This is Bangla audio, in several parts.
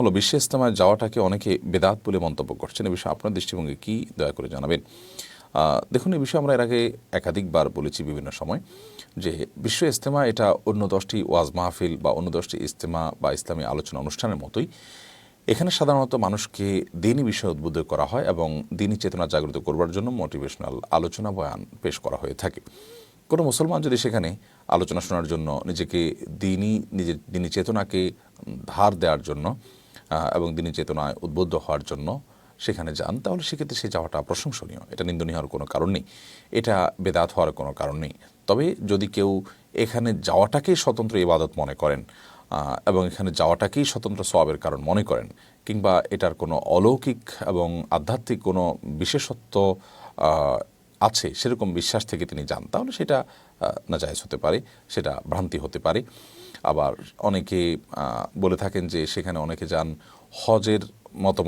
হলো বিশ্ব ইজতেমায় যাওয়াটাকে অনেকে বেদাত বলে মন্তব্য করছেন। এ বিষয়ে আপনার দৃষ্টিভঙ্গি কী, দয়া করে জানাবেন। দেখুন, এই বিষয়ে আমরা এর আগে একাধিকবার বলেছি বিভিন্ন সময় যে বিশ্ব ইজতেমা এটা অন্য 10টি ওয়াজ মাহফিল বা অন্য 10টি ইজতেমা বা ইসলামী আলোচনা অনুষ্ঠানের মতোই। এখানে সাধারণত মানুষকে দিনী বিষয়ে উদ্বুদ্ধ করা হয় এবং দিনী চেতনা জাগ্রত করবার জন্য মোটিভেশনাল আলোচনা বয়ান পেশ করা হয়ে থাকে। কোনো মুসলমান যদি সেখানে আলোচনা শোনার জন্য নিজেকে নিজের দিনী চেতনাকে ধার দেওয়ার জন্য এবং দিনী চেতনায় উদ্বুদ্ধ হওয়ার জন্য সেখানে যান, তাহলে সেক্ষেত্রে সে যাওয়াটা প্রশংসনীয়। এটা নিন্দনীয় হওয়ার কোনো কারণ নেই, এটা বেদাত হওয়ার কোনো কারণ নেই। তবে যদি কেউ এখানে যাওয়াটাকেই স্বতন্ত্র ইবাদত মনে করেন এবং এখানে যাওয়াটাকেই স্বতন্ত্র সওয়াবের কারণ মনে করেন, কিংবা এটার কোনো অলৌকিক এবং আধ্যাত্মিক কোনো বিশেষত্ব আছে সেরকম বিশ্বাস থেকে তিনি যান, তাহলে সেটা নাজায়েজ হতে পারে, সেটা ভ্রান্তি হতে পারে। আবার অনেকে বলে থাকেন যে সেখানে অনেকে যান হজের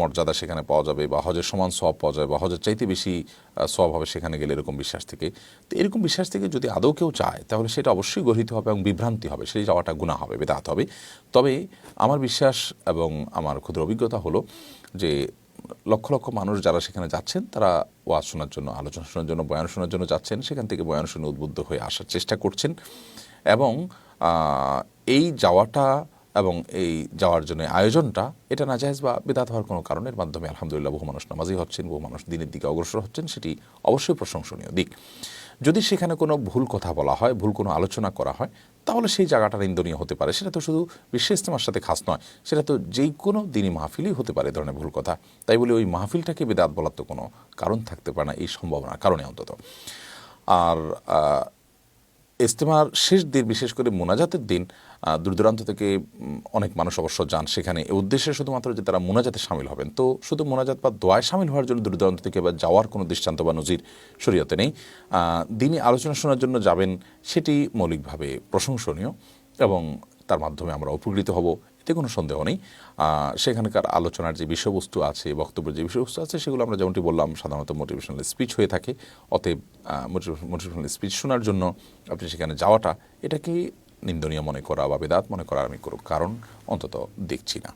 মর্যাদা সেখানে পাওয়া যাবে, বা হজের সমান সওয়াব পাওয়া যাবে, বা হজের চাইতে বেশি সওয়াব হবে সেখানে গেলে, এরকম বিশ্বাস থেকে। তো এরকম বিশ্বাস থেকে যদি আদৌ কেউ চায়, তাহলে সেটা অবশ্যই গর্হিত হবে এবং বিভ্রান্তি হবে, সেই যাওয়াটা গুনাহ হবে, বেদাত হবে। তবে আমার বিশ্বাস এবং আমার ক্ষুদ্র অভিজ্ঞতা হলো যে লক্ষ লক্ষ মানুষ যারা সেখানে যাচ্ছেন, তারা ওয়াজ শোনার জন্য, আলোচনা শোনার জন্য, বয়ান শোনার জন্য যাচ্ছেন, সেখান থেকে বয়ান শুনে উদ্বুদ্ধ হয়ে আসার চেষ্টা করছেন। এবং এই যাওয়াটা এবং এই যাওয়ার জন্য আয়োজনটা এটা নাজায়েজ বা বিদআত হওয়ার কোনো কারণের মাধ্যমে আলহামদুলিল্লাহ বহু মানুষ নামাজি হচ্ছেন, বহু মানুষ দিনের দিকে অগ্রসর হচ্ছেন, সেটি অবশ্যই প্রশংসনীয় দিক। যদি সেখানে কোনো ভুল কথা বলা হয়, ভুল কোনো আলোচনা করা হয়, তাহলে সেই জায়গাটা নিন্দনীয় হতে পারে। সেটা তো শুধু বিশ্ব ইজতেমার সাথে খাস নয়, সেটা তো যেই কোনো দিনই মাহফিলই হতে পারে ধরনের ভুল কথা। তাই বলে ওই মাহফিলটাকে বিদআত বলার তো কোনো কারণ থাকতে পারে না, এই সম্ভাবনার কারণে অন্তত। আর ইজতেমার শেষ দিন, বিশেষ করে মোনাজাতের দিন, দূর দূরান্ত থেকে অনেক মানুষ অবশ্য যান সেখানে এই উদ্দেশ্যে শুধুমাত্র যে তারা মোনাজাতে শামিল হবেন। তো শুধু মোনাজাত বা দোয়ায় শামিল হওয়ার জন্য দূর দূরান্ত থেকে বা যাওয়ার কোনো দৃষ্টান্ত বা নজির শরীয়তে নেই। দিনই আলোচনা শোনার জন্য যাবেন, সেটি মৌলিকভাবে প্রশংসনীয় এবং তার মাধ্যমে আমরা উপকৃত হব, এতে কোনো সন্দেহ নেই। সেখানকার আলোচনার যে বিষয়বস্তু আছে, বক্তব্যের যে বিষয়বস্তু আছে, সেগুলো আমরা যেমনটি বললাম সাধারণত মোটিভেশনাল স্পিচ হয়ে থাকে। অতএব মোটিভেশনাল স্পিচ শোনার জন্য আপনি সেখানে যাওয়াটা, এটাকে নিন্দনীয় মনে করা বা বেদাত মনে করার আমি কোনো কারণ অন্তত দেখছি না।